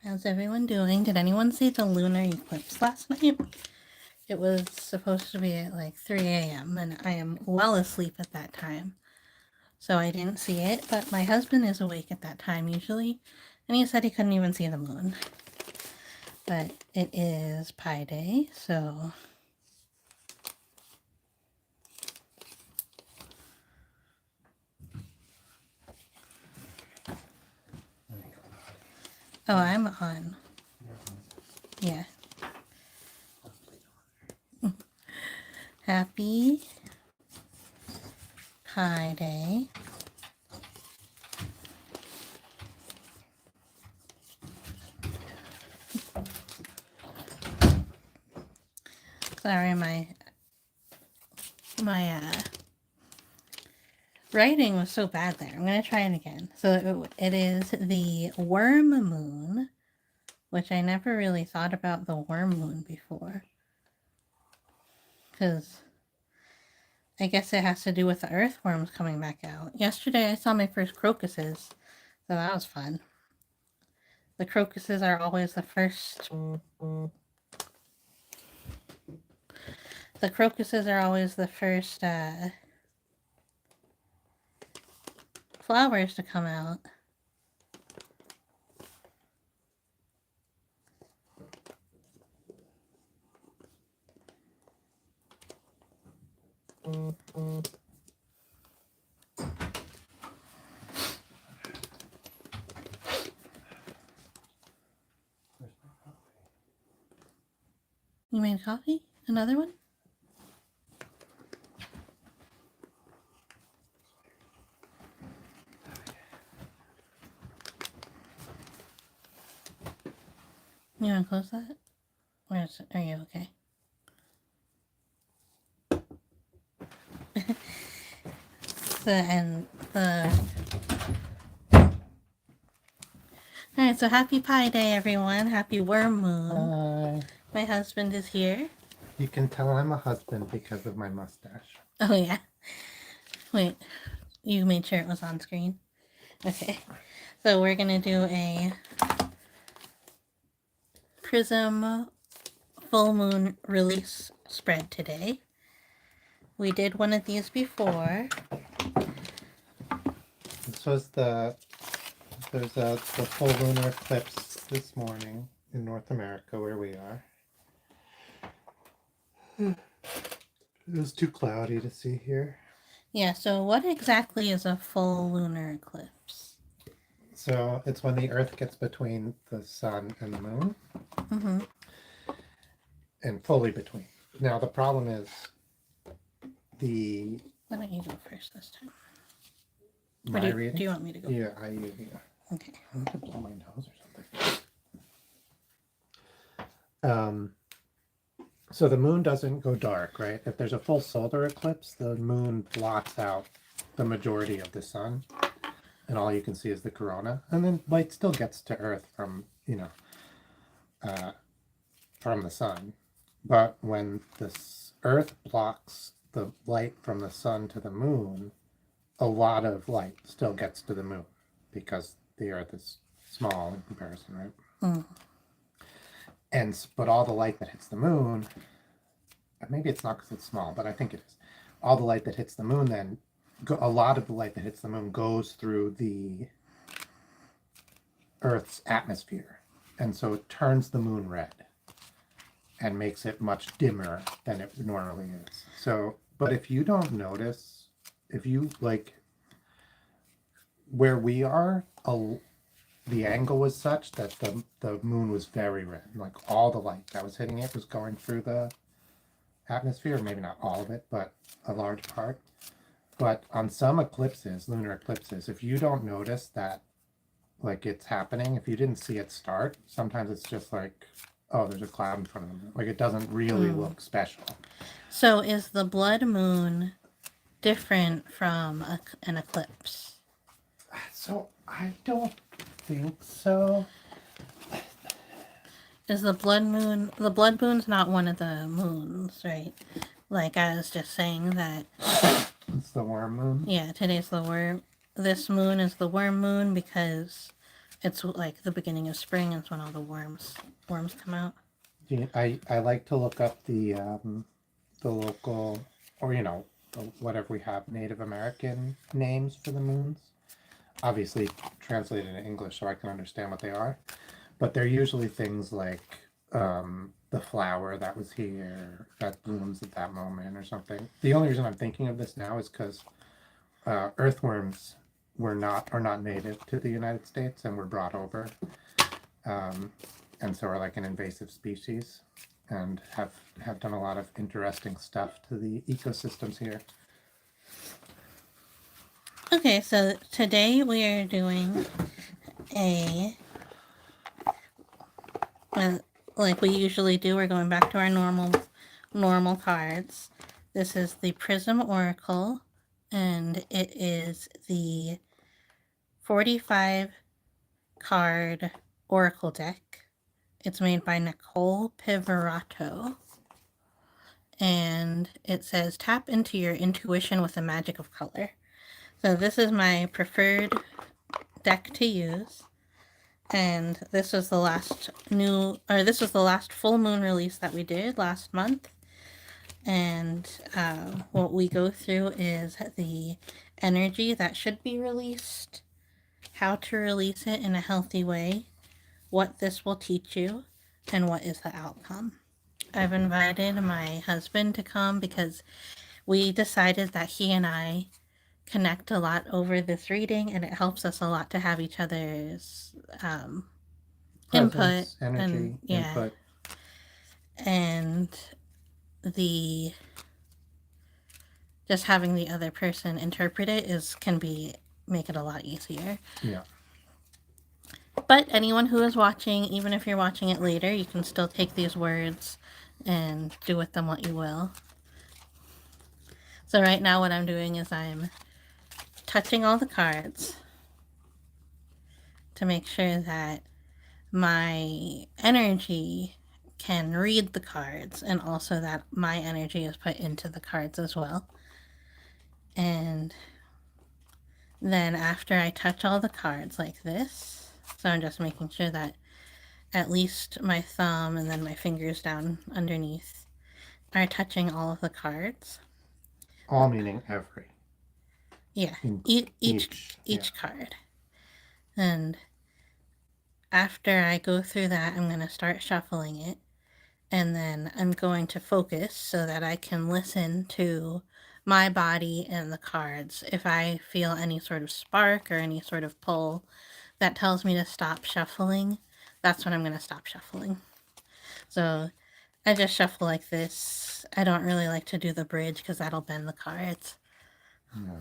How's everyone doing? Did anyone see the lunar eclipse last night? It was supposed to be at like 3 a.m. and I am well asleep at that time. So I didn't see it, but my husband is awake at that time usually, and he said he couldn't even see the moon. But it is Pi Day, so oh, I'm on. Yeah. Happy Pi Day. Sorry, my writing was so bad there. I'm going to try it again. So it is the worm moon, which I never really thought about the worm moon before. Because I guess it has to do with the earthworms coming back out. Yesterday I saw my first crocuses, so that was fun. The crocuses are always the first... The crocuses are always the first flowers to come out. You made coffee? Another one? You want to close that? Are you okay? Alright, so happy Pi Day, everyone. Happy Worm Moon. Hi. My husband is here. You can tell I'm a husband because of my mustache. Oh, yeah. Wait, you made sure it was on screen? Okay. So we're going to do a Prism full moon release spread today. We did one of these before. This was the full lunar eclipse this morning in North America where we are. It was too cloudy to see here. Yeah, so what exactly is a full lunar eclipse? So it's when the Earth gets between the sun and the moon. Mm-hmm. And fully between. Now the problem is the... Why don't you go first this time? My reading? Do you want me to go? Yeah, Okay. I need to blow my nose or something. So the moon doesn't go dark, right? If there's a full solar eclipse, the moon blocks out the majority of the sun, and all you can see is the corona. And then light still gets to Earth from, from the sun. But when the Earth blocks the light from the sun to the moon, a lot of light still gets to the moon because the Earth is small in comparison, right? But all the light that hits the moon, maybe it's not because it's small, but I think it is. All the light that hits the moon, then a lot of the light that hits the moon goes through the Earth's atmosphere, and so it turns the moon red and makes it much dimmer than it normally is. So, but if you don't notice, if you like where we are, the angle was such that the moon was very red. Like all the light that was hitting it was going through the atmosphere. Maybe not all of it, but a large part. But on some eclipses, lunar eclipses, if you don't notice that, like it's happening, if you didn't see it start, sometimes it's just like, oh, there's a cloud in front of them. Like it doesn't really look special. So is the blood moon different from an eclipse? So I don't think so. Is the blood moon's not one of the moons, right? Like I was just saying that. It's the worm moon. Yeah, this moon is the worm moon because it's like the beginning of spring. It's when all the worms come out. I like to look up the local, or whatever we have, Native American names for the moons. Obviously translated in English so I can understand what they are, but they're usually things like the flower that was here that blooms at that moment or something. The only reason I'm thinking of this now is because earthworms are not native to the United States and were brought over, and so are like an invasive species and have done a lot of interesting stuff to the ecosystems here. Okay, so today we are doing a like we usually do. We're going back to our normal cards. This is the Prism Oracle, and it is the 45 card Oracle deck. It's made by Nicole Pivarato. And it says, tap into your intuition with the magic of color. So this is my preferred deck to use. And this was the last full moon release that we did last month. And what we go through is the energy that should be released, how to release it in a healthy way, what this will teach you, and what is the outcome. I've invited my husband to come because we decided that he and I connect a lot over this reading, and it helps us a lot to have each other's input, Presence, energy, and input. And the just having the other person interpret it can make it a lot easier. Yeah. But anyone who is watching, even if you're watching it later, you can still take these words and do with them what you will. So right now what I'm doing is I'm touching all the cards to make sure that my energy can read the cards, and also that my energy is put into the cards as well. And then after I touch all the cards like this, so I'm just making sure that at least my thumb and then my fingers down underneath are touching all of the cards. All meaning every. Yeah, each card. And after I go through that, I'm going to start shuffling it. And then I'm going to focus so that I can listen to my body and the cards. If I feel any sort of spark or any sort of pull that tells me to stop shuffling, that's when I'm going to stop shuffling. So I just shuffle like this. I don't really like to do the bridge because that'll bend the cards. Yeah.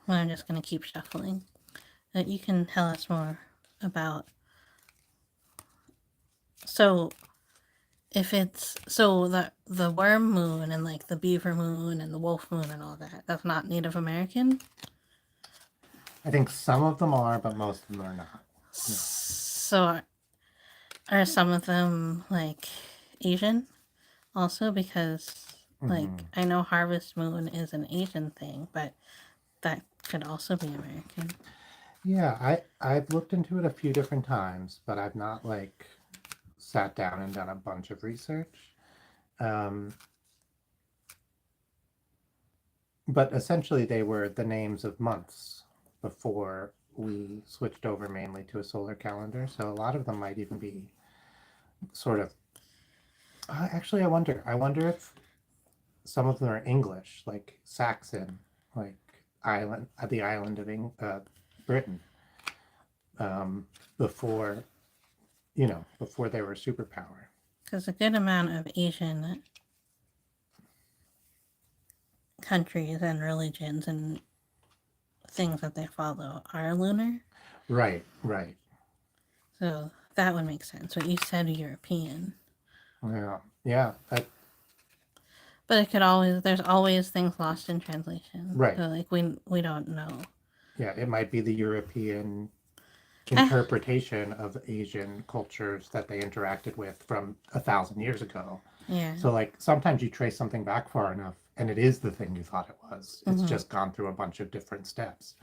But I'm just going to keep shuffling. You can tell us more about. So if it's the worm moon and like the beaver moon and the wolf moon and all that, that's not Native American? I think some of them are, but most of them are not. No. So are some of them like Asian also? Because like I know Harvest Moon is an Asian thing, but that could also be American. Yeah, I've looked into it a few different times, but I've not like sat down and done a bunch of research. But essentially they were the names of months before we switched over mainly to a solar calendar. So a lot of them might even be sort of actually I wonder if some of them are English, like Saxon, like the island of Britain, before before they were a superpower. Because a good amount of Asian countries and religions and things that they follow are lunar. Right. So that would make sense. But you said European. Yeah. But it could there's always things lost in translation. Right. So like we don't know. Yeah, it might be the European interpretation of Asian cultures that they interacted with from 1,000 years ago. Yeah. So like sometimes you trace something back far enough and it is the thing you thought it was. It's just gone through a bunch of different steps.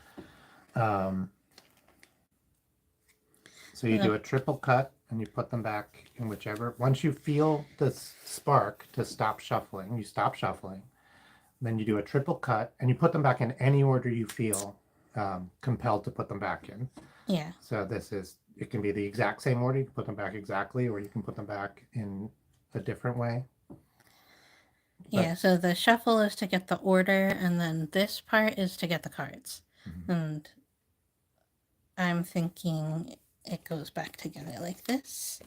So you do a triple cut and you put them back in whichever. Once you feel the spark to stop shuffling, you stop shuffling. Then you do a triple cut and you put them back in any order you feel compelled to put them back in. Yeah. So it can be the exact same order. You can put them back exactly, or you can put them back in a different way. Yeah, so the shuffle is to get the order, and then this part is to get the cards. And I'm thinking it goes back together like this.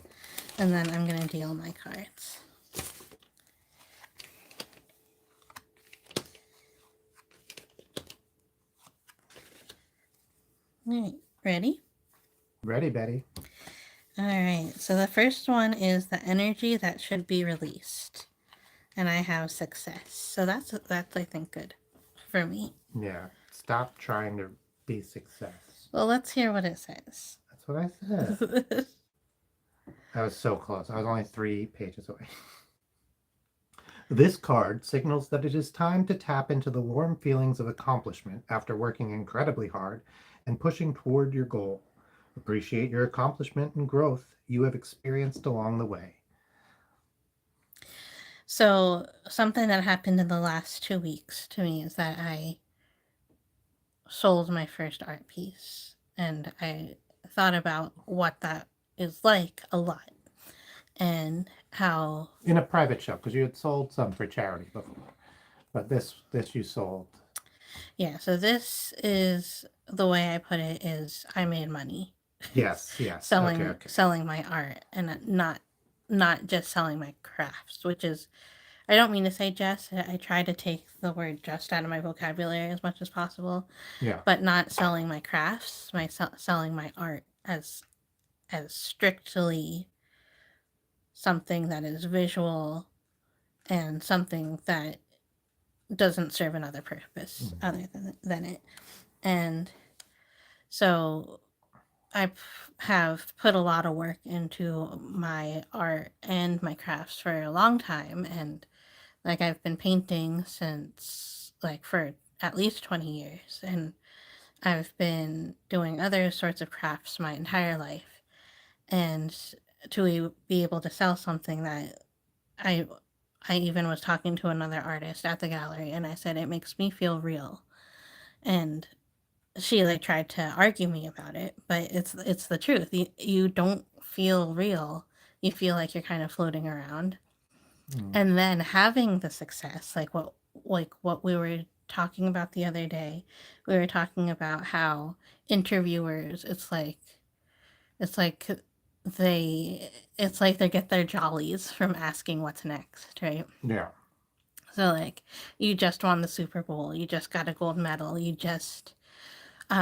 And then I'm going to deal my cards. All right, ready? Ready, Betty? All right, so the first one is the energy that should be released. And I have success. So that's I think good for me. Yeah. Stop trying to be success. Well, let's hear what it says. That's what I said. I was so close. I was only 3 pages away. This card signals that it is time to tap into the warm feelings of accomplishment after working incredibly hard and pushing toward your goal. Appreciate your accomplishment and growth you have experienced along the way. So something that happened in the last 2 weeks to me is that I sold my first art piece, and I thought about what that is like a lot, and how In a private shop, because you had sold some for charity before, but this you sold. Yeah, so this is the way I put it is I made money Yes. selling Okay. selling my art, and not just selling my crafts, which is, I don't mean to say just, I try to take the word just out of my vocabulary as much as possible, Yeah. but not selling my crafts, selling my art as strictly something that is visual and something that doesn't serve another purpose other than it. And so I have put a lot of work into my art and my crafts for a long time, and like I've been painting since like for at least 20 years, and I've been doing other sorts of crafts my entire life. And to be able to sell something that I I even was talking to another artist at the gallery, and I said it makes me feel real. And she like tried to argue me about it, but it's the truth. You don't feel real. You feel like you're kind of floating around. And then having the success, like what we were talking about the other day, we were talking about how interviewers, it's like it's like they get their jollies from asking what's next, right? Yeah. So like you just won the Super Bowl, you just got a gold medal, you just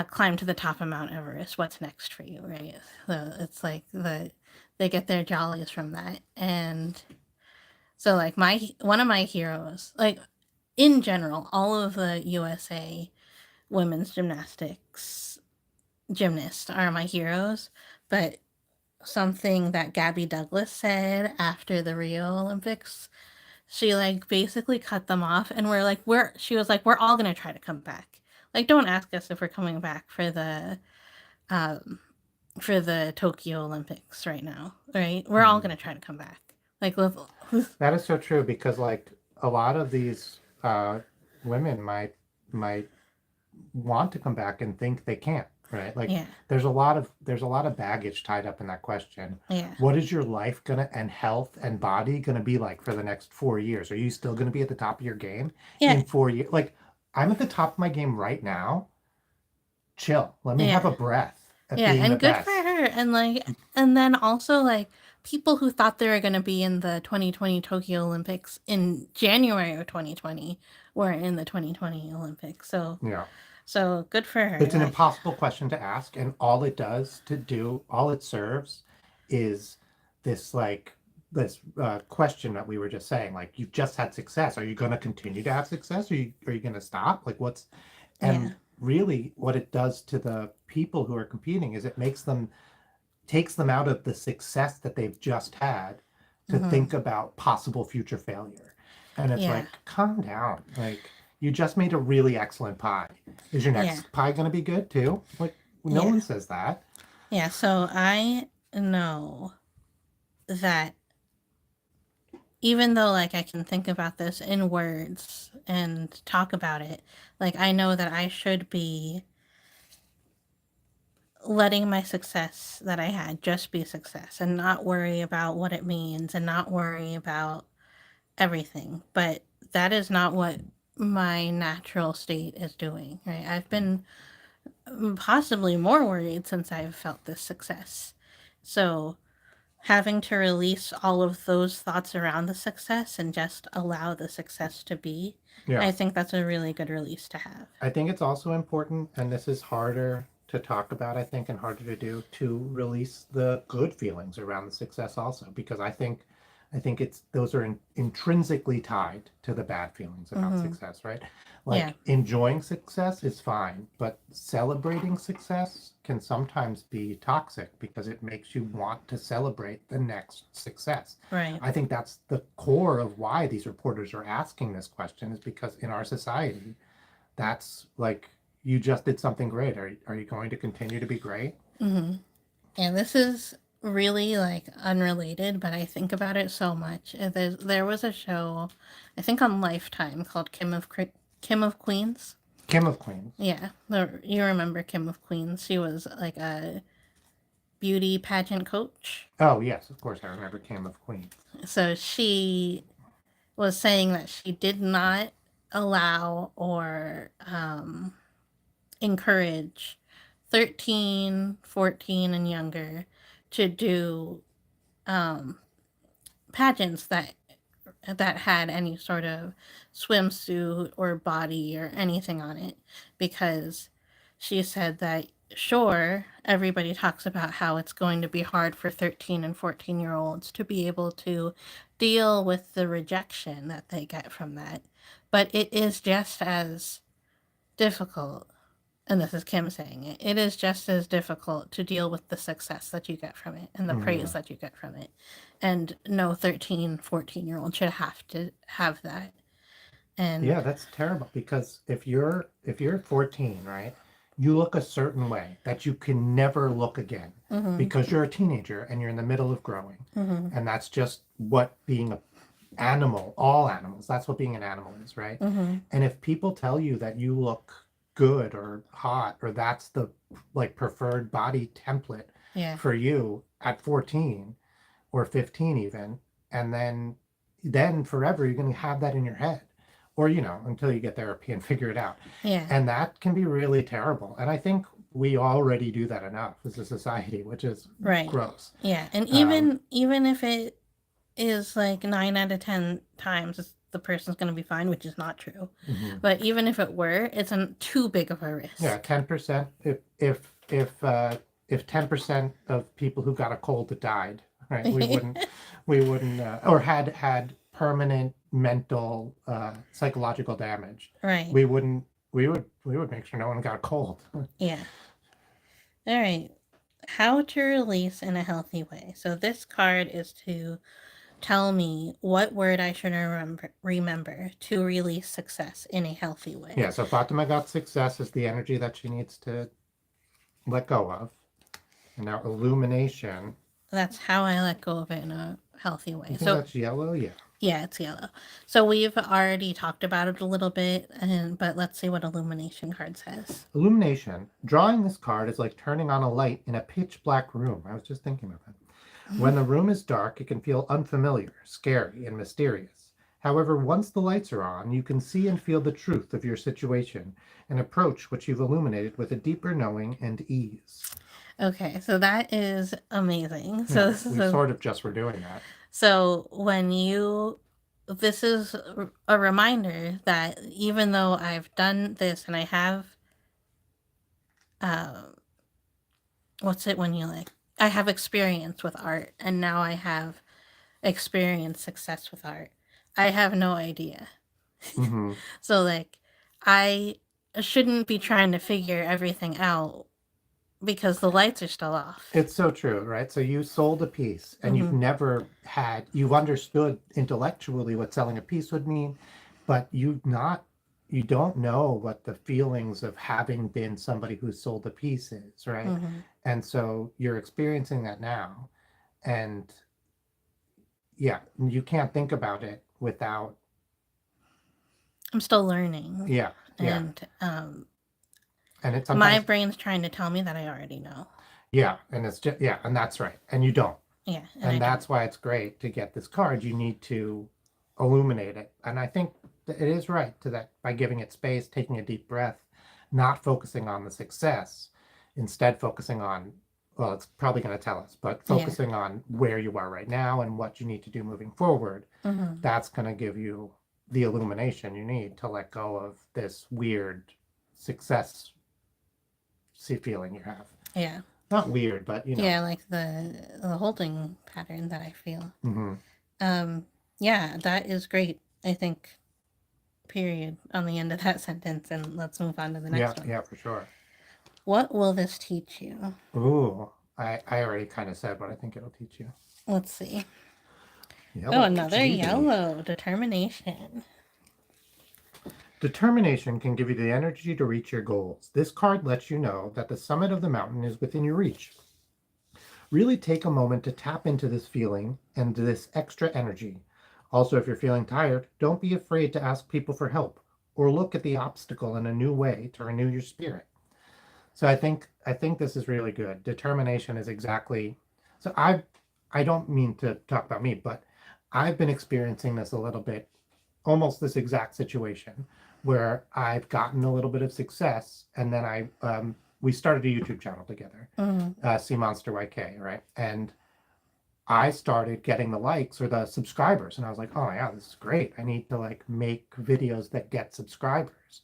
climbed to the top of Mount Everest. What's next for you, right? So it's like they get their jollies from that. And so like one of my heroes, like in general, all of the USA women's gymnasts are my heroes, but something that Gabby Douglas said after the Rio Olympics, she like basically cut them off, and she was like, we're all gonna try to come back. Like, don't ask us if we're coming back um for the Tokyo Olympics right now, right? We're all gonna try to come back. Like, That is so true, because like a lot of these women might want to come back and think they can't, right? Like yeah, there's a lot of baggage tied up in that question. yeah, What is your life gonna and health and body gonna be like for the next 4 years? Are you still gonna be at the top of your game yeah, in 4 years? Like I'm at the top of my game right now. Chill. Let me have a yeah, breath at yeah, being the and good best. for her. And like, and then also like people who thought they were gonna be in the 2020 Tokyo Olympics in January of 2020 were in the 2020 Olympics. Yeah. So good for her. It's an Like, impossible question to ask, and all it serves is this question that we were just saying. Like, you've just had success. Are you going to continue to have success? Are you going to stop? Like, yeah, and really what it does to the people who are competing is it takes them out of the success that they've just had to think about possible future failure. And it's yeah, like, calm down. Like, you just made a really excellent pie. Is your yeah, next pie going to be good too? Like, no yeah. one says that. Yeah, so I know that even though like I can think about this in words and talk about it, like I know that I should be letting my success that I had just be success and not worry about what it means and not worry about everything. But that is not what my natural state is doing, right? I've been possibly more worried since I've felt this success. So having to release all of those thoughts around the success and just allow the success to be, Yeah. I think that's a really good release to have. I think it's also important, and this is harder to talk about, I think, and harder to do, to release the good feelings around the success also, because I think it's those are intrinsically tied to the bad feelings about Mm-hmm. success, right? Yeah. Like enjoying success is fine, but celebrating success can sometimes be toxic because it makes you want to celebrate the next success. Right. I think that's the core of why these reporters are asking this question, is because in our society, that's like, you just did something great. Are you going to continue to be great? Mm-hmm. And this is really like unrelated, but I think about it so much. There was a show, I think on Lifetime, called Kim of Queens. Kim of Queens. Yeah, you remember Kim of Queens? She was like a beauty pageant coach. Oh yes, of course I remember Kim of Queens. So she was saying that she did not allow or encourage 13, 14, and younger to do um, pageants that had any sort of swimsuit or body or anything on it, because she said that sure, everybody talks about how it's going to be hard for 13 and 14-year-olds to be able to deal with the rejection that they get from that, but it is just as difficult, and this is Kim saying it, it is just as difficult to deal with the success that you get from it and the praise that you get from it. And no 13, 14-year-old should have to have that. And Yeah, that's terrible, because if you're 14, right, you look a certain way that you can never look again, mm-hmm, because you're a teenager and you're in the middle of growing. mm-hmm, And that's just what being an animal, all animals, that's what being an animal is, right? mm-hmm, And if people tell you that you look good or hot, or that's the like preferred body template yeah, for you at 14 or 15 even, and then forever you're going to have that in your head, or until you get therapy and figure it out. yeah, And that can be really terrible, and I think we already do that enough as a society, which is right, gross. yeah. And um, even if it is like 9 out of 10 times the person's going to be fine, which is not true. mhm. But even if it were, it's too big of a risk. Yeah, 10%. If 10% of people who got a cold that died, right, we wouldn't or had permanent mental psychological damage, Right. we would make sure no one got a cold. Yeah. All right. How to release in a healthy way. So this card is to tell me what word I should remember to release success in a healthy way. Yeah, so Fatima got success as the energy that she needs to let go of. And now illumination. That's how I let go of it in a healthy way. You think So that's yellow? Yeah. yeah, it's yellow. So we've already talked about it a little bit, but let's see what illumination card says. Illumination. Drawing this card is like turning on a light in a pitch black room. I was just thinking about that. When the room is dark, it can feel unfamiliar, scary, and mysterious. However, once the lights are on, you can see and feel the truth of your situation and approach what you've illuminated with a deeper knowing and ease. Okay, so that is amazing. Yeah, So this is we sort of just were doing that. So this is a reminder that even though I've done this and I have, what's it when you I have experience with art and now I have experienced success with art. I have no idea. Mm-hmm. So I shouldn't be trying to figure everything out because the lights are still off. It's so true, right? So you sold a piece and you've understood intellectually what selling a piece would mean, but you don't know what the feelings of having been somebody who sold a piece is, right? Mm-hmm. And so you're experiencing that now. And yeah, you can't think about it without, I'm still learning, yeah, yeah. and And it my sometimes, brain's trying to tell me that I already know. yeah, and it's just, yeah, and that's right. And you don't. Yeah, and I And don't. that's why it's great to get this card. You need to illuminate it. And I think that it is right to that by giving it space, taking a deep breath, not focusing on the success, instead focusing on, well, it's probably going to tell us, but Yeah. focusing on where you are right now and what you need to do moving forward. Mm-hmm. That's going to give you the illumination you need to let go of this weird success feeling you have. Yeah. Not weird, but you know. Yeah, like the holding pattern that I feel. Mm-hmm. Yeah, that is great. I think. Period on the end of that sentence, and let's move on to the Yeah, next one. yeah, for sure. What will this teach you? Ooh, I already kind of said what I think it'll teach you. Let's see. Oh, Yellow another Judy. yellow. Determination. Determination can give you the energy to reach your goals. This card lets you know that the summit of the mountain is within your reach. Really take a moment to tap into this feeling and this extra energy. Also, if you're feeling tired, don't be afraid to ask people for help or look at the obstacle in a new way to renew your spirit. So I think this is really good. Determination is exactly, so I don't mean to talk about me, but I've been experiencing this a little bit, almost this exact situation where I've gotten a little bit of success, and then we started a YouTube channel together, Mm-hmm. Sea Monster YK, right? And I started getting the likes or the subscribers, and I was like, oh yeah, this is great. I need to like make videos that get subscribers.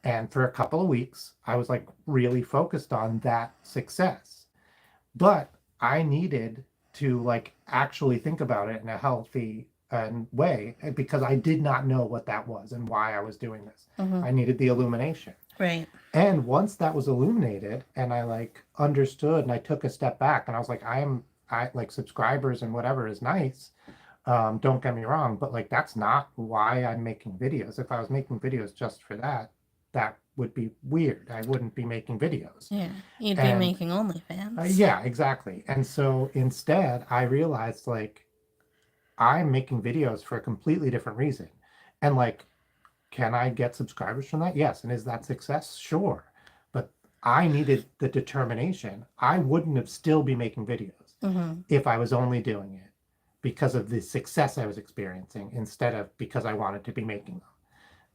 And for a couple of weeks, I was like really focused on that success. But I needed to like actually think about it in a healthy way because I did not know what that was and why I was doing this. Mm-hmm. I needed the illumination. Right. And once that was illuminated and I like understood and I took a step back and I was like, I like subscribers and whatever is nice. Don't get me wrong, but like that's not why I'm making videos. If I was making videos just for that, that would be weird. I wouldn't be making videos. Yeah. You'd be And making OnlyFans. yeah, exactly. And so instead, I realized like I'm making videos for a completely different reason. And like, can I get subscribers from that? Yes. And is that success? Sure. But I needed the determination. I wouldn't have still be making videos Mm-hmm. if I was only doing it because of the success I was experiencing instead of because I wanted to be making them.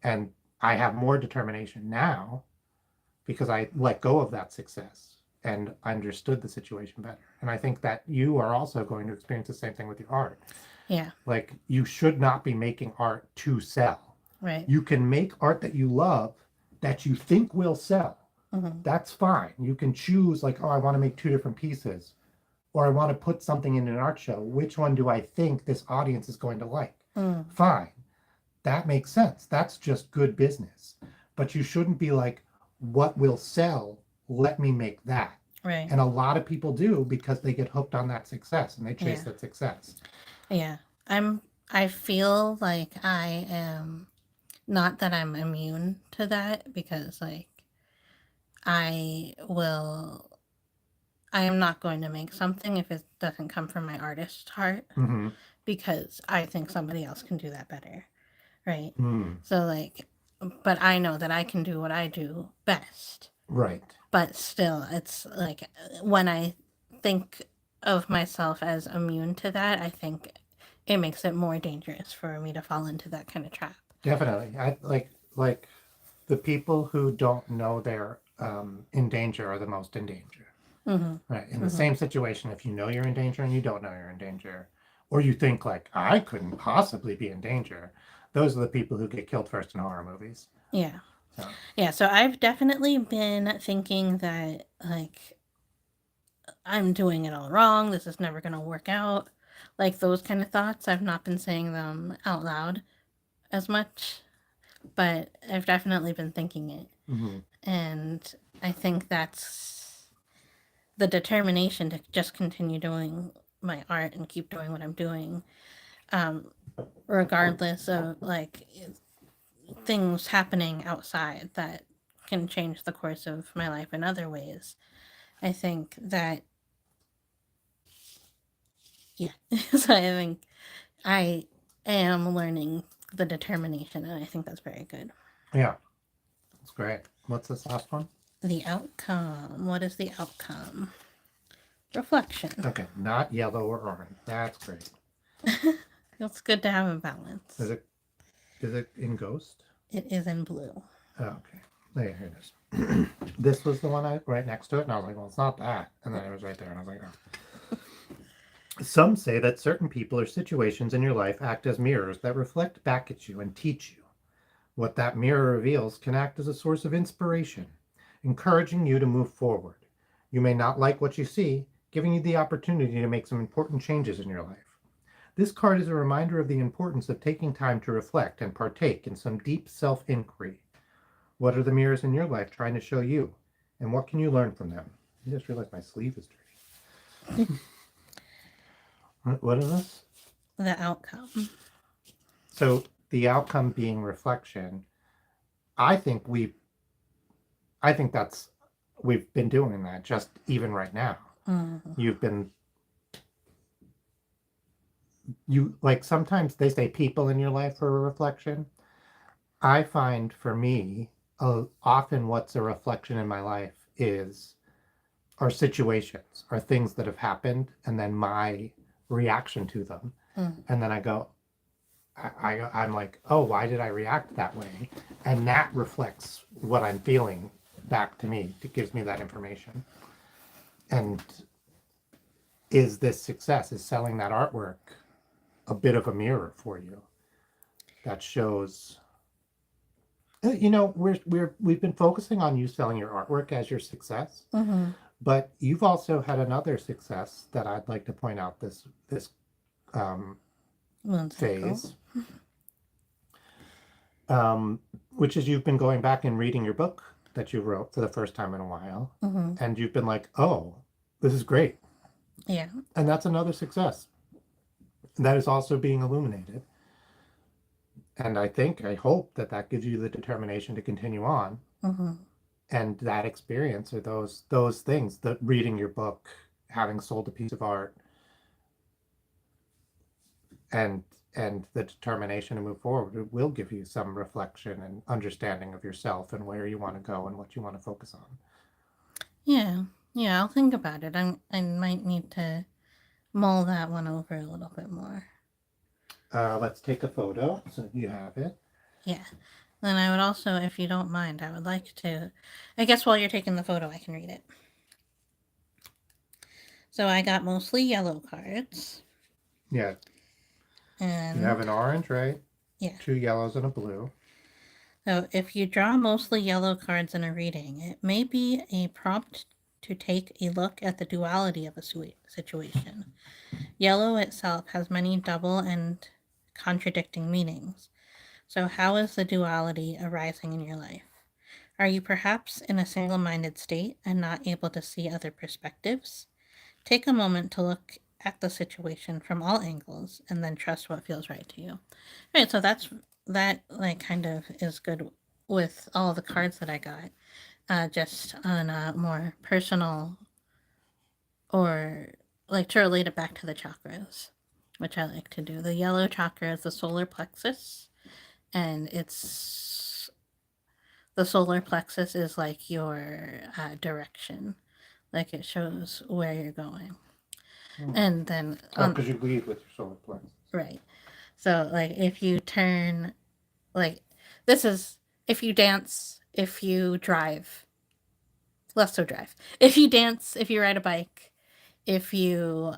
And I have more determination now because I let go of that success and understood the situation better. And I think that you are also going to experience the same thing with your art. Yeah. Like you should not be making art to sell. Right. You can make art that you love that you think will sell. Mm-hmm. That's fine. You can choose like, oh, I want to make two different pieces or I want to put something in an art show. Which one do I think this audience is going to like? Mm. Fine. That makes sense. That's just good business. But you shouldn't be like, what will sell? Let me make that. Right. And a lot of people do because they get hooked on that success and they chase Yeah. that success. Yeah. I feel like I am, not that I'm immune to that, because like I am not going to make something if it doesn't come from my artist's heart, Mm-hmm. because I think somebody else can do that better. Right. Mm. So like, but I know that I can do what I do best. Right. But still, it's like when I think of myself as immune to that, I think it makes it more dangerous for me to fall into that kind of trap. Definitely. I like the people who don't know they're in danger are the most in danger. Mm-hmm. Right. In the Mhm. same situation, if you know you're in danger and you don't know you're in danger, or you think like I couldn't possibly be in danger, those are the people who get killed first in horror movies. Yeah. So Yeah, so I've definitely been thinking that like I'm doing it all wrong, this is never going to work out. Like those kind of thoughts, I've not been saying them out loud as much, but I've definitely been thinking it. mm-hmm. And I think that's the determination to just continue doing my art and keep doing what I'm doing, regardless of like things happening outside that can change the course of my life in other ways. I think that, yeah. So I think I am learning the determination, and I think that's very good. Yeah, that's great. What's this last one? The outcome. What is the outcome? Reflection. Okay, not yellow or orange. That's great. It's good to have a balance. Is it in ghost? It is in blue. Oh, okay. There, here it is. This was the one right next to it, and I was like, well, it's not that. And then it was right there, and I was like, oh. Some say that certain people or situations in your life act as mirrors that reflect back at you and teach you. What that mirror reveals can act as a source of inspiration, encouraging you to move forward. You may not like what you see, giving you the opportunity to make some important changes in your life. This card is a reminder of the importance of taking time to reflect and partake in some deep self-inquiry. What are the mirrors in your life trying to show you? And what can you learn from them? I just realized my sleeve is dirty. What is this? The outcome. So the outcome being reflection. I think that's we've been doing that just even right now. Mm. You like sometimes they say people in your life are a reflection. I find for me, often what's a reflection in my life are situations, are things that have happened, and then my reaction to them. And then I go, I'm like, oh, why did I react that way? And that reflects what I'm feeling back to me. It gives me that information. And is this success? Is selling that artwork a bit of a mirror for you that shows? We've been focusing on you selling your artwork as your success, but you've also had another success that I'd like to point out this phase, which is you've been going back and reading your book that you wrote for the first time in a while, and you've been like, oh, this is great. Yeah. And that's another success. That is also being illuminated. And I hope that gives you the determination to continue on. And that experience, or those things, that reading your book, having sold a piece of art, and the determination to move forward, it will give you some reflection and understanding of yourself and where you want to go and what you want to focus on. Yeah. I'll think about it. I might need to mull that one over a little bit more. Let's take a photo so you have it. Yeah. Then I would also, if you don't mind, I would like to, I guess while you're taking the photo, I can read it. So I got mostly yellow cards. Yeah. And you have an orange, right? Yeah. 2 yellows and a blue. So if you draw mostly yellow cards in a reading, it may be a prompt to take a look at the duality of a situation. Yellow itself has many double and contradicting meanings. So how is the duality arising in your life? Are you perhaps in a single-minded state and not able to see other perspectives? Take a moment to look at the situation from all angles and then trust what feels right to you. Right, so that like kind of is good with all the cards that I got. Just on a more personal, or like to relate it back to the chakras, which I like to do. The yellow chakra is the solar plexus, and the solar plexus is like your direction, like it shows where you're going. And then because you lead with your solar plexus, right? So like if you turn, like this is if you dance, if you drive, less so drive, if you dance, if you ride a bike, if you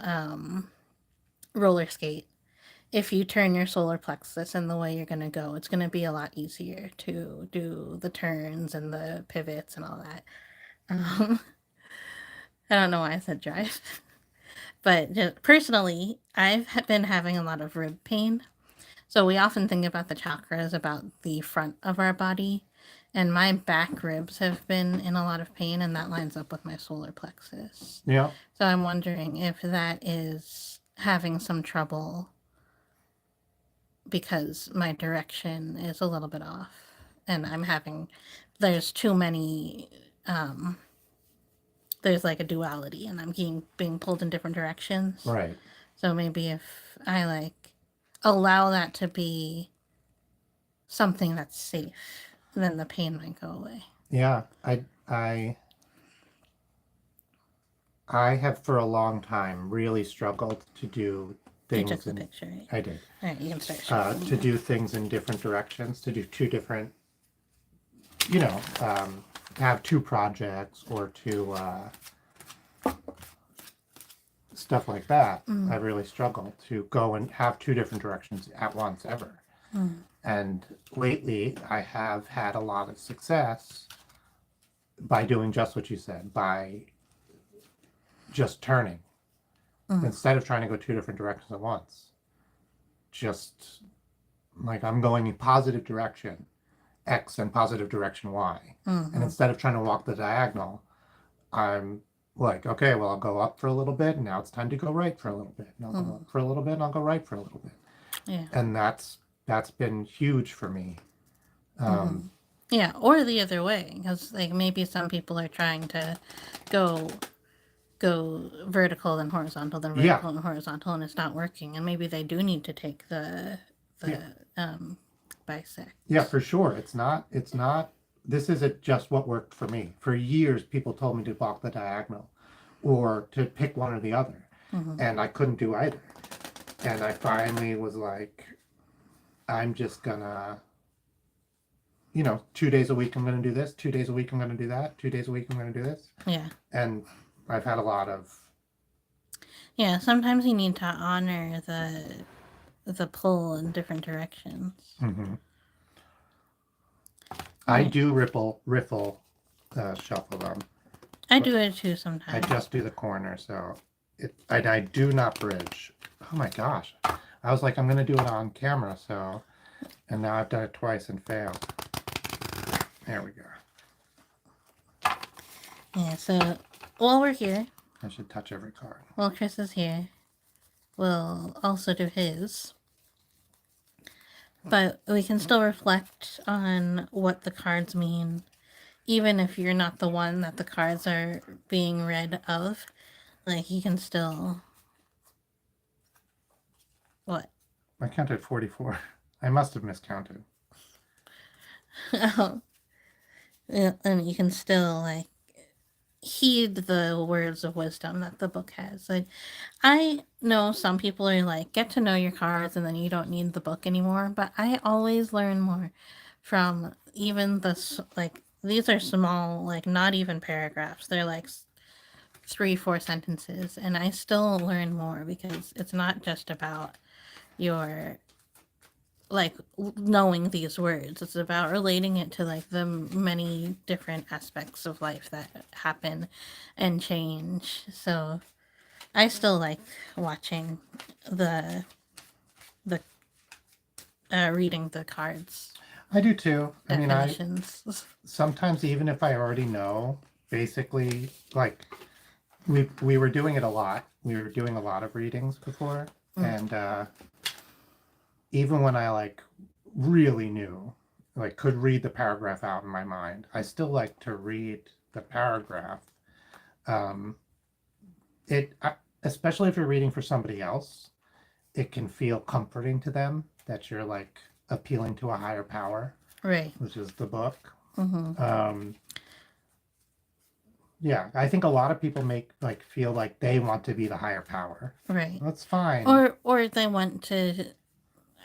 roller skate, if you turn your solar plexus in the way you're going to go, it's going to be a lot easier to do the turns and the pivots and all that. I don't know why I said drive. But just personally, I've been having a lot of rib pain. So we often think about the chakras about the front of our body. And my back ribs have been in a lot of pain, and that lines up with my solar plexus. Yeah. So I'm wondering if that is having some trouble because my direction is a little bit off, and there's too many, there's like a duality, and I'm being pulled in different directions. Right. So maybe if I like allow that to be something that's safe, then the pain might go away. Yeah. I have for a long time really struggled to do You things took the in. picture, right? I did. All right, you can start showing To me. do things in different directions, to do two different, you know, have two projects or to stuff like that. I really struggle to go and have two different directions at once ever. And lately, I have had a lot of success by doing just what you said, by just turning instead of trying to go two different directions at once. Just like I'm going in positive direction X and positive direction Y. And instead of trying to walk the diagonal, I'm like, okay, well, I'll go up for a little bit, and now it's time to go right for a little bit. And I'll go up for a little bit, and I'll go right for a little bit. Yeah. And that's been huge for me. Yeah, or the other way, because like maybe some people are trying to go vertical then horizontal, then Yeah. vertical and horizontal, and it's not working, and maybe they do need to take the bisect. Yeah, for sure. It's not, this isn't just what worked for me. For years, people told me to walk the diagonal or to pick one or the other. And I couldn't do either. And I finally was like, I'm just gonna, 2 days a week I'm gonna do this, 2 days a week I'm gonna do that, 2 days a week I'm gonna do this. Yeah. And I've had a lot of. Yeah, sometimes you need to honor the pull in different directions. I do riffle shuffle them. I do it too I sometimes. just do the corner, so I do not bridge. Oh my gosh. I was like, I'm gonna do it on camera, and now I've done it twice and failed. There we go. Yeah, so while we're here, I should touch every card. while Chris is here, we'll also do his. But we can still reflect on what the cards mean, even if you're not the one that the cards are being read of. Like, you can still. What? I counted 44. I must have miscounted. Oh. Yeah, and you can still, like, heed the words of wisdom that the book has. Like, I know some people are like, get to know your cards and then you don't need the book anymore, but I always learn more from even like, these are small, like, not even paragraphs. They're like 3-4 sentences, and I still learn more because it's not just about your like knowing these words. It's about relating it to like the many different aspects of life that happen and change. So I still like watching the reading the cards I do too. I mean, definitions. sometimes even if I already know, basically, like we were doing it a lot. We were doing a lot of readings before, and even when I like really knew, like could read the paragraph out in my mind, I still like to read the paragraph. Especially if you're reading for somebody else, it can feel comforting to them that you're like appealing to a higher power, Right. which is the book. Mm-hmm. Yeah, I think a lot of people feel like they want to be the higher power. Right. That's fine. Or they want to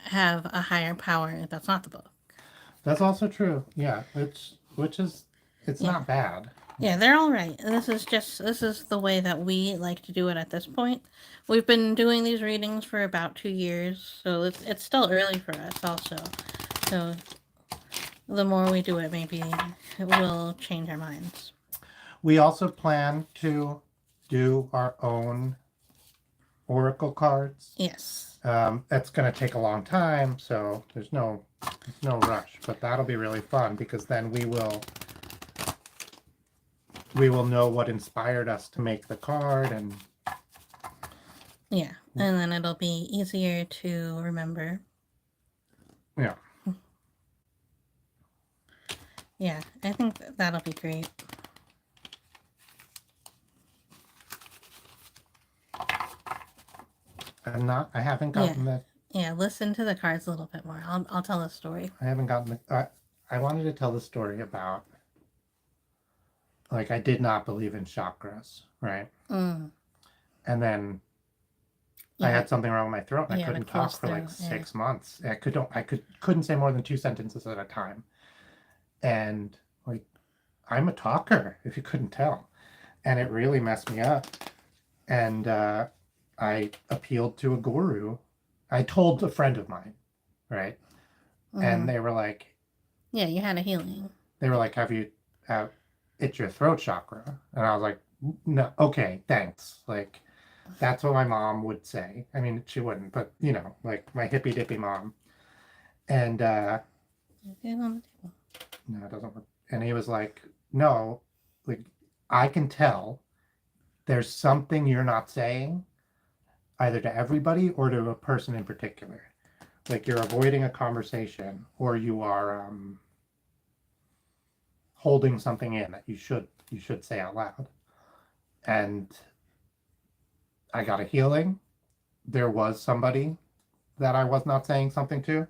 have a higher power that's not the book. That's also true. Yeah, it's not bad. Yeah, they're all right. This is the way that we like to do it at this point. We've been doing these readings for about 2 years, so it's still early for us also. So the more we do it, maybe we'll change our minds. We also plan to do our own oracle cards. Yes. It's going to take a long time, so there's no rush, but that'll be really fun because then we will know what inspired us to make the card, and yeah, and then it'll be easier to remember. Yeah. Yeah, I think that'll be great. I haven't Yeah. gotten the, Yeah, listen to the cards a little bit more. I'll tell a story. I haven't gotten the, I wanted to tell the story about, like, I did not believe in chakras, right? Mm. And then I Yeah, had something wrong with my throat and I you had a couldn't close talk for like throat. Yeah. 6 months. Couldn't say more than 2 sentences at a time. And like, I'm a talker, if you couldn't tell. And it really messed me up. And I appealed to a guru. I told a friend of mine, right? And Mm. they were like, Yeah, you had a healing. have you, it's your throat chakra? And I was like, no, okay, thanks. Like, that's what my mom would say. I mean, she wouldn't, but you know, like my hippy dippy mom. And Get on the table. no, it doesn't work. And he was like, no, like I can tell there's something you're not saying, either to everybody or to a person in particular. Like you're avoiding a conversation or you are holding something in that you should say out loud. And I got a healing. There was somebody that I was not saying something to.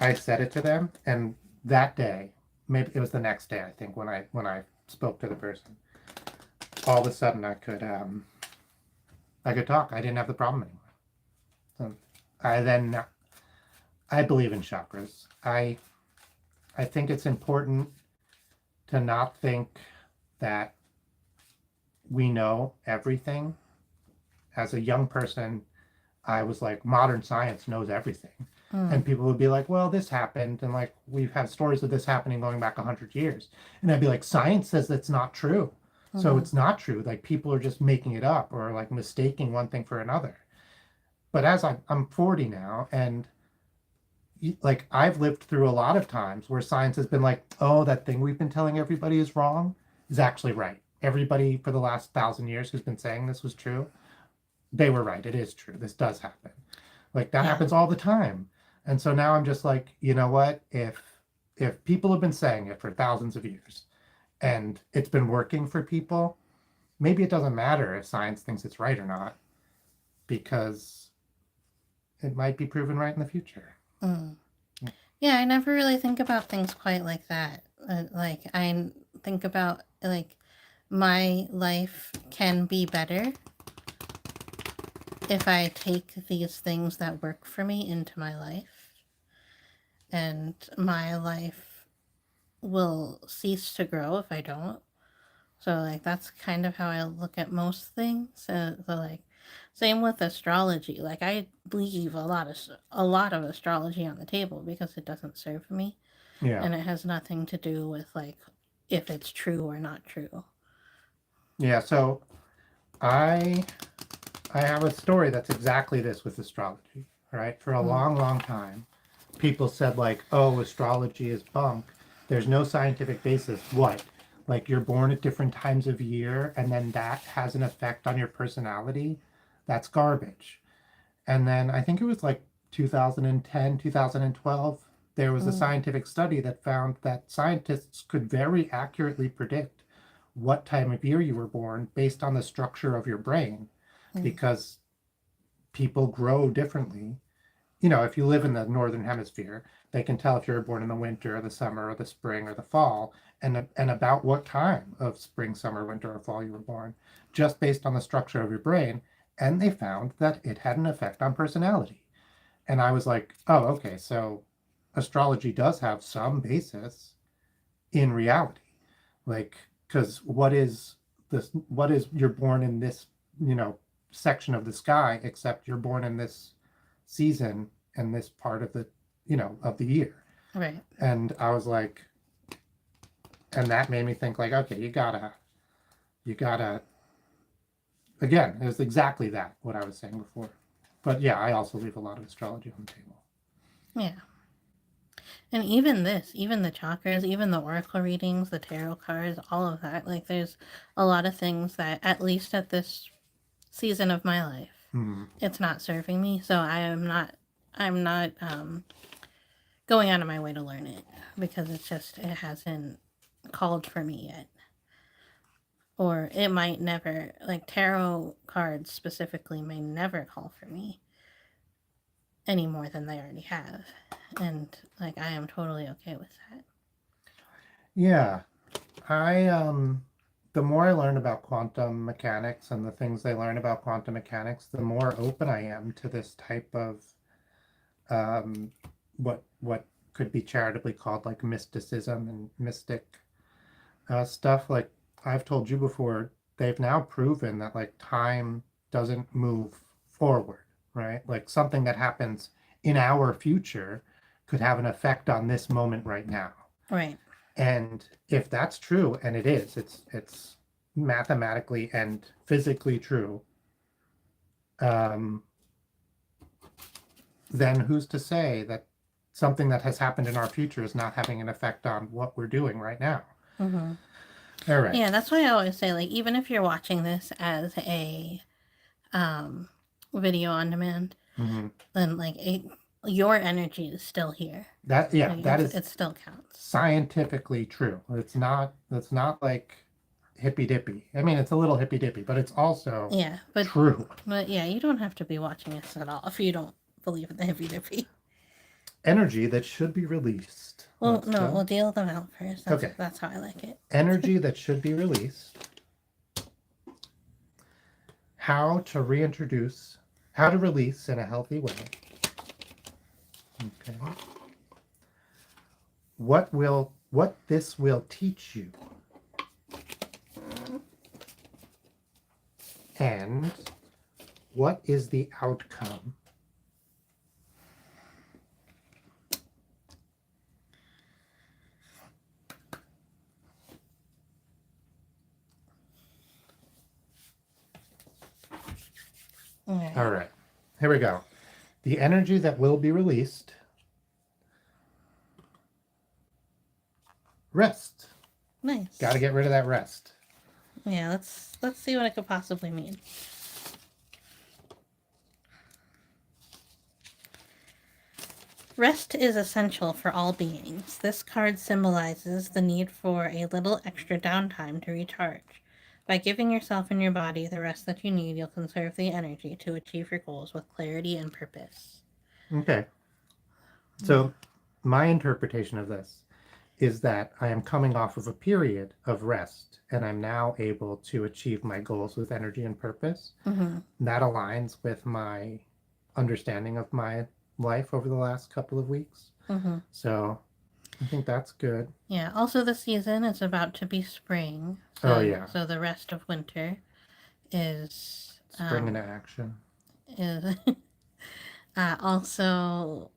I said it to them, and that day, maybe it was the next day, I think, when I spoke to the person, all of a sudden I could talk. I didn't have the problem anymore. So I believe in chakras. I think it's important to not think that we know everything. As a young person, I was like, modern science knows everything. And people would be like, well, this happened. And like, we've had stories of this happening going back 100 years. And I'd be like, science says that's not true. So it's not true. Like, people are just making it up or like mistaking one thing for another. But as I'm 40 now, and like, I've lived through a lot of times where science has been like, oh, that thing we've been telling everybody is wrong is actually right. Everybody for the last 1,000 years who's been saying this was true, they were right. It is true. This does happen. Like, that Yeah. happens all the time. And so now I'm just like, you know what? If people have been saying it for thousands of years and it's been working for people, maybe it doesn't matter if science thinks it's right or not, because it might be proven right in the future. Mm. Yeah, I never really think about things quite like that. Like, I think about, like, my life can be better if I take these things that work for me into my life. And my life will cease to grow if I don't. So, like, that's kind of how I look at most things. So like, same with astrology. Like, I leave a lot of astrology on the table because it doesn't serve me, Yeah. and it has nothing to do with like if it's true or not true. Yeah. So I I have a story that's exactly this with astrology. Right. For a long, long time, people said like, oh, astrology is bunk. There's no scientific basis. What? Like, you're born at different times of year and then that has an effect on your personality? That's garbage. And then I think it was like 2010, 2012, there was a scientific study that found that scientists could very accurately predict what time of year you were born based on the structure of your brain, because people grow differently. You know, if you live in the northern hemisphere, they can tell if you're born in the winter or the summer or the spring or the fall, and about what time of spring, summer, winter, or fall you were born, just based on the structure of your brain. And they found that it had an effect on personality. And I was like, oh, okay, so astrology does have some basis in reality. Like, because what is this? What is, you're born in this, you know, section of the sky, except you're born in this season and this part of the, you know, of the year. Right. And I was like, and that made me think like, okay, you gotta, again, it was exactly that, what I was saying before. But yeah, I also leave a lot of astrology on the table. Yeah. And even this, even the chakras, even the oracle readings, the tarot cards, all of that, like, there's a lot of things that, at least at this season of my life, Hmm. it's not serving me. So I'm not going out of my way to learn it because it hasn't called for me yet. Or it might never, like tarot cards specifically, may never call for me any more than they already have. And like, I am totally okay with that. Yeah. The more I learn about quantum mechanics and the things they learn about quantum mechanics, the more open I am to this type of what could be charitably called like mysticism and mystic stuff. Like I've told you before, they've now proven that like time doesn't move forward, right? Like something that happens in our future could have an effect on this moment right now. Right. And if that's true, and it is, it's mathematically and physically true, then who's to say that something that has happened in our future is not having an effect on what we're doing right now? Mm-hmm. All right. Yeah, that's why I always say, like, even if you're watching this as a video on demand, Mm-hmm. then like your energy is still here. That Like, that is it still counts. scientifically true. It's not like hippy dippy. I mean, it's a little hippy dippy, but it's also true. But yeah, you don't have to be watching this at all if you don't believe in the hippy dippy. Energy that should be released. Well, no, we'll deal them out first. Okay. That's how I like it. Energy that should be released. How to release in a healthy way. Okay. What this will teach you. And what is the outcome? All right, here we go. The energy that will be released. Rest. Nice. Got to get rid of that rest. Yeah, let's see what it could possibly mean. Rest is essential for all beings. This card symbolizes the need for a little extra downtime to recharge. By giving yourself and your body the rest that you need, you'll conserve the energy to achieve your goals with clarity and purpose. Okay. So my interpretation of this is that I am coming off of a period of rest and I'm now able to achieve my goals with energy and purpose. Mm-hmm. That aligns with my understanding of my life over the last couple of weeks. Mm-hmm. So I think that's good. Yeah. Also, the season is about to be spring. So, yeah. So the rest of winter is spring into action. Is also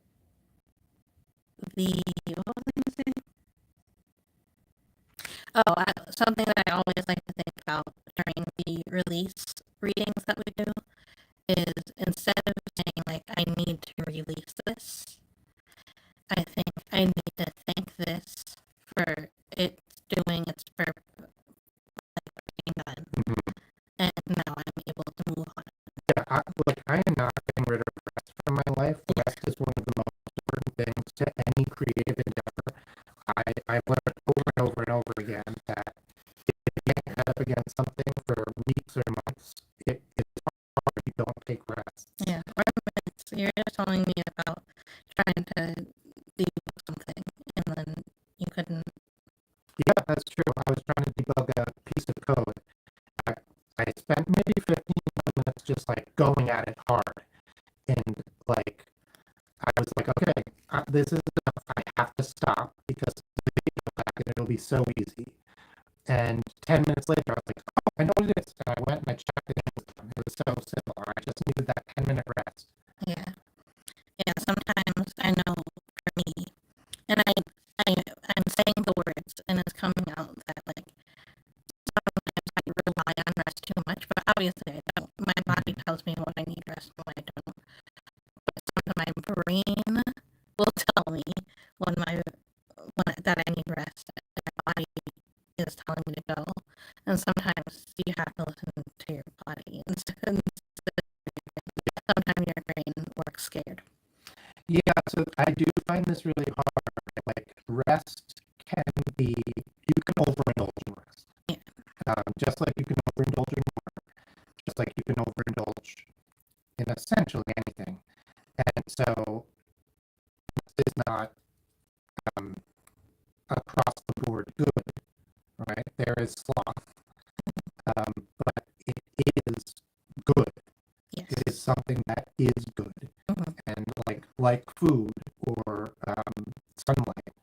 the what was I going to say? Oh, something that I always like to think about during the release readings that we do is instead of saying like I need to release this, I think I need to thank this for it doing its purpose, like being done, and now I'm able to move on. Yeah, I am not getting rid of rest from my life. Rest is one of the most important things to any creative endeavor. I've learned over and over and over again that if you get head up against something for weeks or months, it's hard if you don't take rest. Yeah, or minutes. You're just telling me about trying to debug something and then you couldn't. Yeah, that's true. I was trying to debug a piece of code. I spent maybe 15 minutes just like going at it hard. And like, I was like, okay, this is enough. I have to stop because the video back and it'll be so easy. And 10 minutes later, I was like, oh, I know what it is. And I went and I checked it and it was done. It was so simple. I just needed that 10-minute rest. Yeah. Yeah, sometimes I know for me, and I'm saying the words and it's coming out that like sometimes I rely on rest too much, but obviously I don't. My body tells me when I need rest and when I don't. But sometimes my brain will tell me when that I need rest and my body is telling me to go. And sometimes you have to listen to your body instead of sometimes your brain works scared. Yeah, so I do find this really hard. Like rest can be, you can overindulge in rest. Yeah. Just like you can overindulge in work, just like you can overindulge in essentially anything. And so it's not across the board good, right? There is sloth, but it is good. Yes. It is something that is good. Mhm. And like food or sunlight,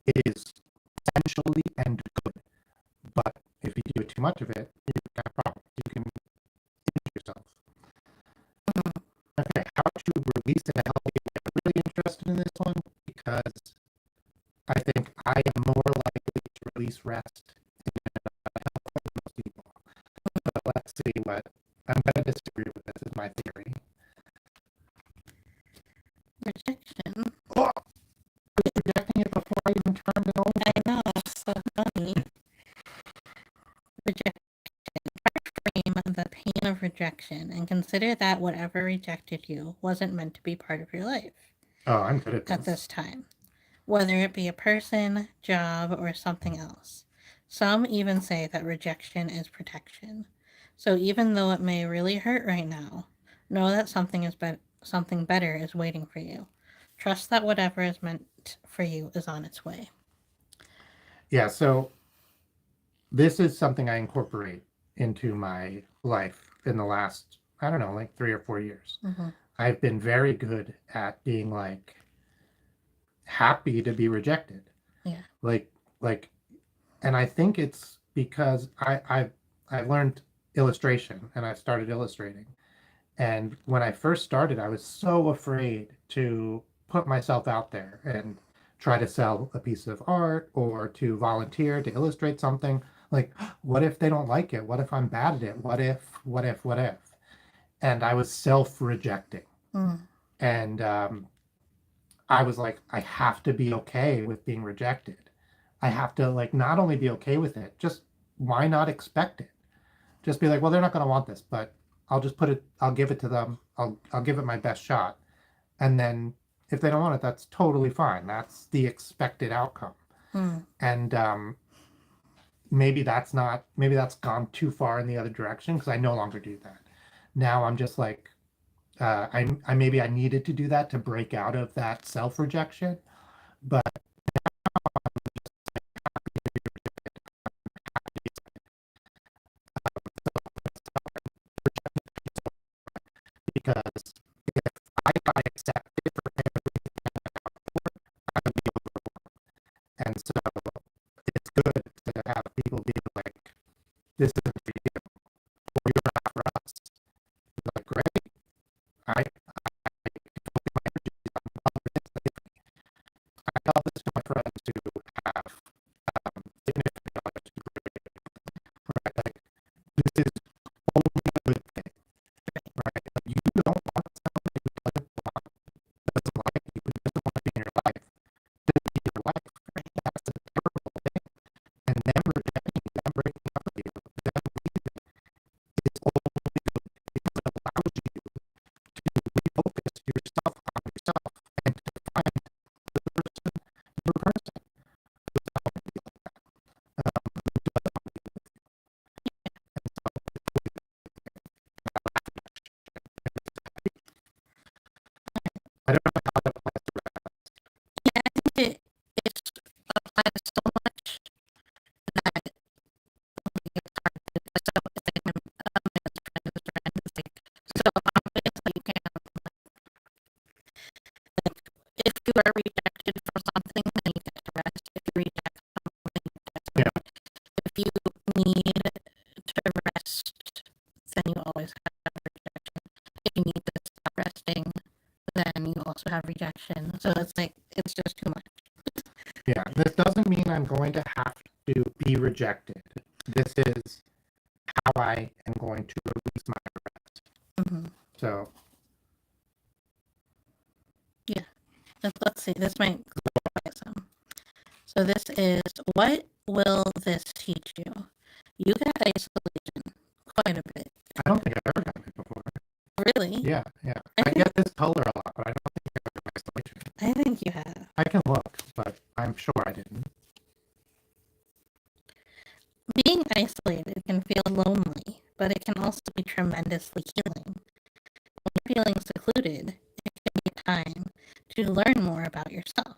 it is essentially and good. But if you do too much of it, you can have problems. You can injure yourself. Okay, how to release in a healthy way. I'm really interested in this one because I think I am more likely to release rest in a healthy way than most people. But let's see what I'm going to disagree with. This is my theory. Rejection. Oh, I was rejecting it before I even turned it over. I know, so funny. Rejection. Frame the pain of rejection and consider that whatever rejected you wasn't meant to be part of your life Oh, I'm good at at this time, whether it be a person, job, or something else. Some even say that rejection is protection. So even though it may really hurt right now, know that something better is waiting for you. Trust that whatever is meant for you is on its way. Yeah, so this is something I incorporate into my life in the last, I don't know, like 3 or 4 years. Mm-hmm. I've been very good at being like happy to be rejected. Yeah. Like, and I think it's because I learned illustration and I started illustrating. And when I first started, I was so afraid to put myself out there and try to sell a piece of art or to volunteer to illustrate something. Like, what if they don't like it? What if I'm bad at it? What if, what if, what if? And I was self-rejecting. Mm. And I was like, I have to be okay with being rejected. I have to like not only be okay with it, just why not expect it? Just be like, well, they're not going to want this, but I'll just put it, I'll give it to them. I'll give it my best shot. And then if they don't want it, that's totally fine. That's the expected outcome. Mm. And maybe that's gone too far in the other direction because I no longer do that. Now I'm just like, I maybe I needed to do that to break out of that self-rejection, but because if I got accepted for everything I would be overwhelmed. And so it's good to have people be like, this isn't for you, or you're not for us. You're like, great. I focus my energies on other things lately. I tell this to my friends who have significant others who right? Like, this is only a good thing, right? Like, you don't want someone who doesn't like you, who doesn't want to be in your life, to be in your life. Right? That's a terrible thing. And them rejecting you, them breaking up with you, them leaving is only good because it allows you to refocus yourself on yourself and to find the person, your person, who's not going to be like that, who does want to be with you. And so I don't know how that applies to rest. Yeah, I think it's applies so much that it's hard to so it's like it's like so obviously you can't like if you are rejected from something then you get to rest. If you reject something you get to Yeah. rest. If you need to rest then you always have rejection. If you need to stop resting then you also have rejection. So it's like it's just too much. Yeah, this doesn't mean I'm going to have to be rejected. This is how I am going to release my rest. Mm-hmm. So, Let's see, this might clarify some. So this is, what will this teach you? You get isolation quite a bit. I don't think I've ever gotten it before. Really? Yeah. I get this color a lot, but I don't think I've ever gotten isolation. I think you have. being isolated can feel lonely, but it can also be tremendously healing. When you're feeling secluded, it can be time to learn more about yourself,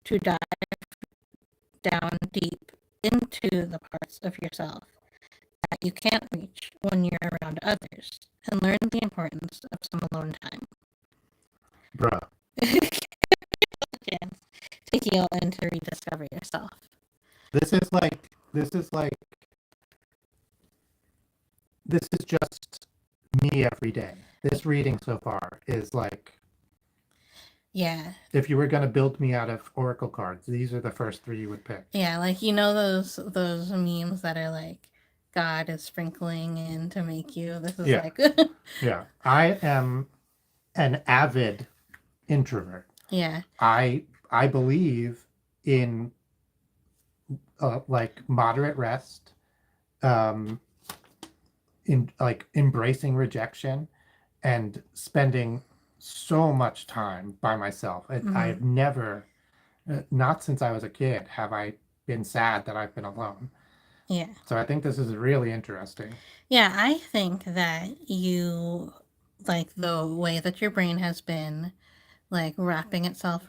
to dive down deep into the parts of yourself that you can't reach when you're around others, and learn the importance of some alone time. Bruh. Chance to heal and to rediscover yourself. This is just me every day. This reading so far is like, Yeah. if you were going to build me out of oracle cards, these are the first three you would pick. Yeah, like you know those memes that are like God is sprinkling in to make you. This is Yeah. like Yeah. I am an avid introvert. yeah. I believe in like moderate rest, in like embracing rejection and spending so much time by myself. I've never, not since I was a kid, have I been sad that I've been alone. Yeah. So I think this is really interesting. Yeah, I think that you like the way that your brain has been like wrapping itself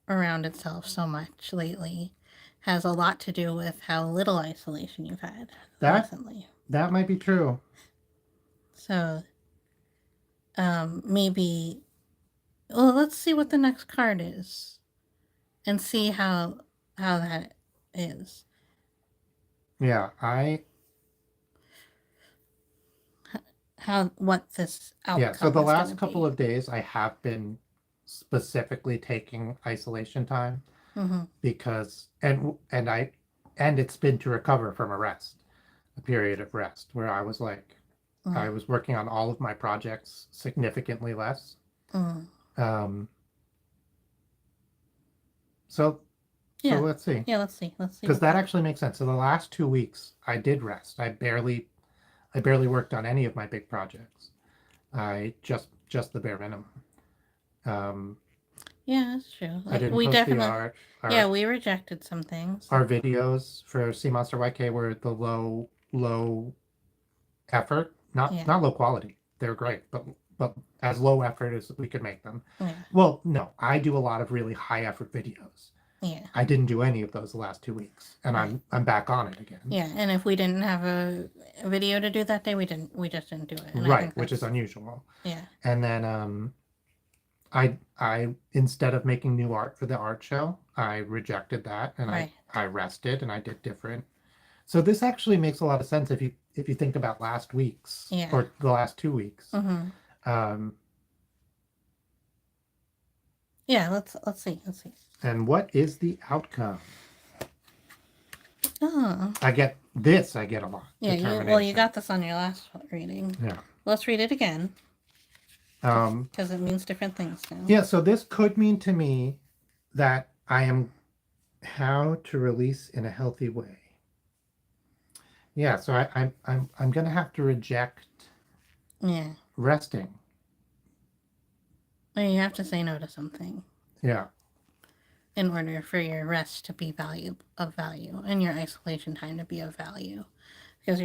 around itself so much lately has a lot to do with how little isolation you've had recently. That might be true. So maybe well, let's see what the next card is and see how that is. Yeah, What this outcome yeah, so the is last gonna couple be. of days I have been specifically taking isolation time Mm-hmm. because and it's been to recover from a period of rest where I was like, I was working on all of my projects significantly less. Mm-hmm. So Yeah. let's see. Yeah, let's see. Because that actually makes sense. So the last 2 weeks I did rest. I barely worked on any of my big projects. I just the bare minimum. Yeah, that's true. I Like, didn't we post the definitely art. yeah, we rejected some things. Our videos for Sea Monster YK were the low effort, not low quality. They're great, but as low effort as we could make them. Yeah. Well, no, I do a lot of really high effort videos. Yeah. I didn't do any of those the last 2 weeks, and Right. I'm back on it again. Yeah, and if we didn't have a video to do that day, we just didn't do it. And Right, which is unusual. Yeah. And then I instead of making new art for the art show, I rejected that and Right. I rested and I did different. So this actually makes a lot of sense if you think about last week's Yeah. or the last 2 weeks. Mm-hmm. Yeah, let's see. And what is the outcome? Oh. I get a lot. Yeah, you got this on your last reading. Yeah. Let's read it again. Because it means different things now. Yeah, so this could mean to me that I am how to release in a healthy way. Yeah, so I'm gonna have to reject resting. Or you have to say no to something. Yeah. In order for your rest to be of value and your isolation time to be of value. Because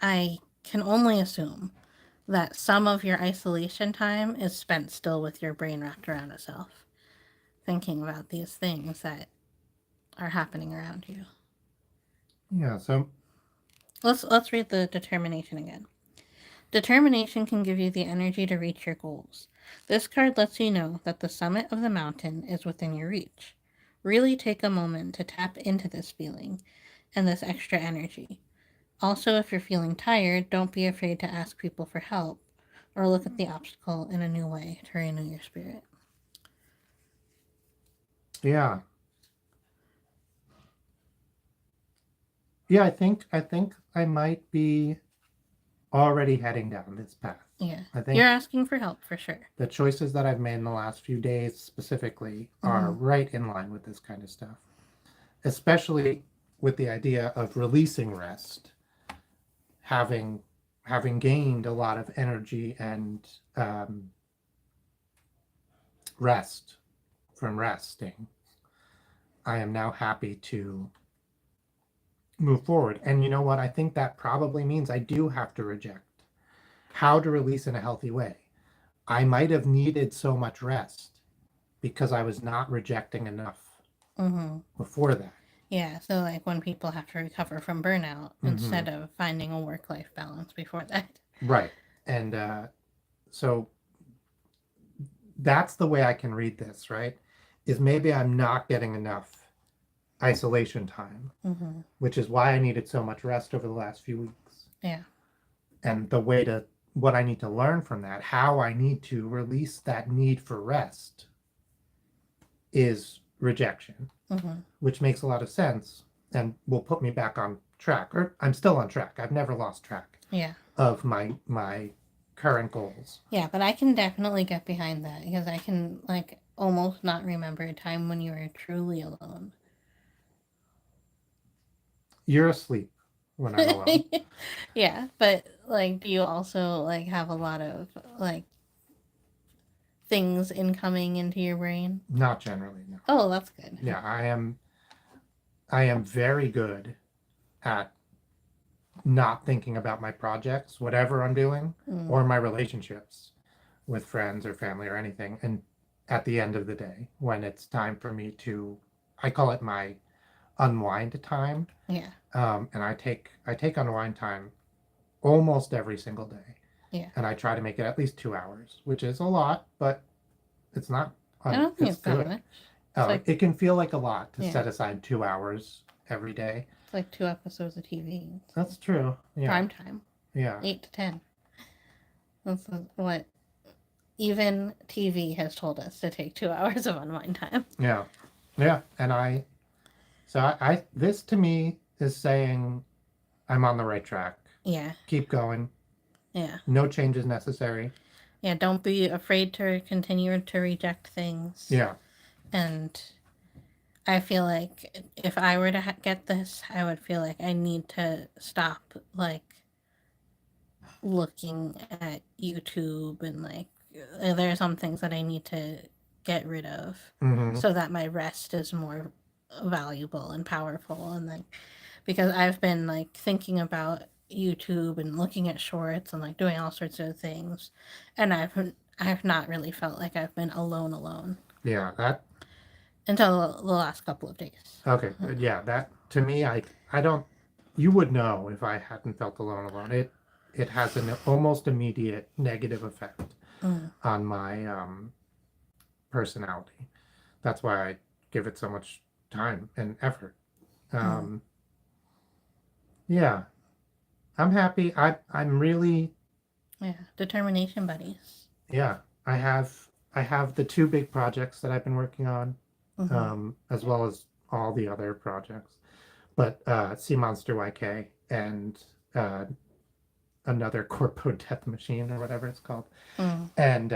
I can only assume that some of your isolation time is spent still with your brain wrapped around itself, thinking about these things that are happening around you. Yeah, so let's read the determination again. Determination can give you the energy to reach your goals. This card lets you know that the summit of the mountain is within your reach. Really take a moment to tap into this feeling and this extra energy. Also, if you're feeling tired, don't be afraid to ask people for help or look at the obstacle in a new way to renew your spirit. Yeah. Yeah, I think I might be already heading down this path. Yeah. I think you're asking for help for sure. The choices that I've made in the last few days specifically are right in line with this kind of stuff. Especially with the idea of releasing rest, having gained a lot of energy and rest from resting. I am now happy to move forward. And you know what? I think that probably means I do have to reject how to release in a healthy way. I might have needed so much rest because I was not rejecting enough Mm-hmm. before that. Yeah, so like when people have to recover from burnout instead of finding a work-life balance before that. Right. And so that's the way I can read this, right? Is maybe I'm not getting enough isolation time, Mm-hmm. which is why I needed so much rest over the last few weeks. Yeah. And the way to, what I need to learn from that, how I need to release that need for rest is rejection, Mm-hmm. which makes a lot of sense and will put me back on track. Or I'm still on track. I've never lost track Yeah. of my current goals. Yeah, but I can definitely get behind that because I can like almost not remember a time when you were truly alone. You're asleep when I'm alone. Yeah, but like do you also like have a lot of like things incoming into your brain? Not generally, no. Oh, that's good. Yeah, I am very good at not thinking about my projects, whatever I'm doing, Mm. or my relationships with friends or family or anything. And at the end of the day, when it's time for me to, I call it my unwind time. Yeah. And I take unwind time almost every single day. Yeah. And I try to make it at least 2 hours, which is a lot, but it's not. I don't think It's it's that good. much. Like, It can feel like a lot to Yeah. set aside 2 hours every day. It's like 2 episodes of TV. That's true. Yeah. Prime time. Yeah. 8 to 10. That's what even TV has told us to take 2 hours of unwind time. Yeah. Yeah. And I this to me is saying I'm on the right track. Yeah. Keep going. Yeah. No changes necessary. Yeah, don't be afraid to continue to reject things. Yeah. And I feel like if I were to get this, I would feel like I need to stop, like, looking at YouTube and, like, there are some things that I need to get rid of Mm-hmm. so that my rest is more valuable and powerful. And, like, because I've been, like, thinking about YouTube and looking at shorts and, like, doing all sorts of things. And I've not really felt like I've been alone. Yeah. That. Until the last couple of days. Okay. Yeah. That to me, I don't. You would know if I hadn't felt alone. It has an almost immediate negative effect on my personality. That's why I give it so much time and effort. Yeah, I'm happy. I'm really, Yeah, determination buddies. yeah. I have the two big projects that I've been working on, as well as all the other projects. But Sea Monster YK and another Corpo Death Machine or whatever it's called. And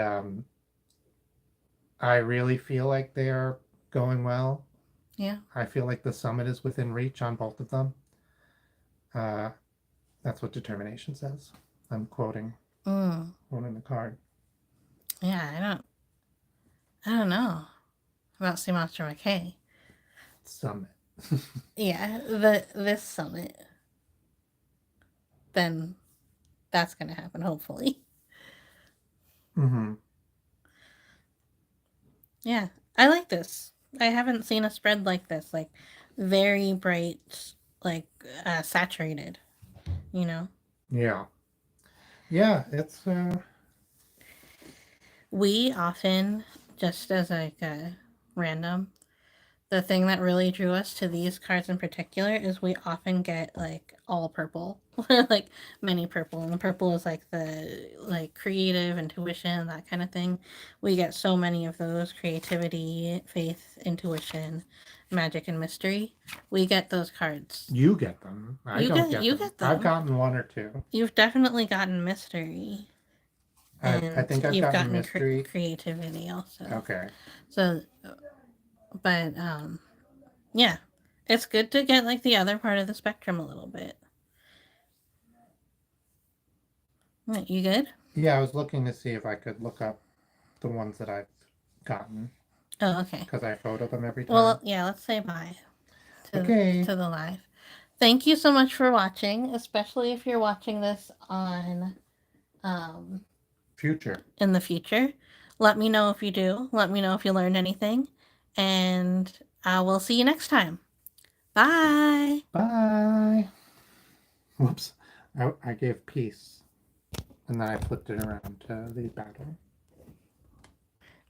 I really feel like they are going well. Yeah. I feel like the summit is within reach on both of them. That's what determination says. I'm quoting one in the card. Yeah, I don't know about Sea Monster YK. Summit. Yeah, this summit. Then that's gonna happen, hopefully. Mm-hmm. Yeah, I like this. I haven't seen a spread like this, like very bright, like saturated. You know. Yeah. Yeah, it's We often, just as like a random, the thing that really drew us to these cards in particular is we often get like all purple, like many purple, and the purple is like the like creative, intuition, that kind of thing. We get so many of those: creativity, faith, intuition, magic, and mystery. We get those cards. you get them. I don't get them. get them. I've gotten one or two. You've definitely gotten mystery. I think I've gotten mystery. Creativity also. Okay. So, but yeah, it's good to get like the other part of the spectrum a little bit. You good? Yeah, I was looking to see if I could look up the ones that I've gotten Oh, okay. because I photo them every time. Well, yeah, let's say bye to Okay. the live. Thank you so much for watching, especially if you're watching this on Future. in the future. Let me know if you do. Let me know if you learned anything. And we'll see you next time. Bye. Bye. Whoops. I gave peace. And then I flipped it around to the battle.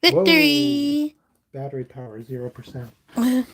Victory. Battery power 0%.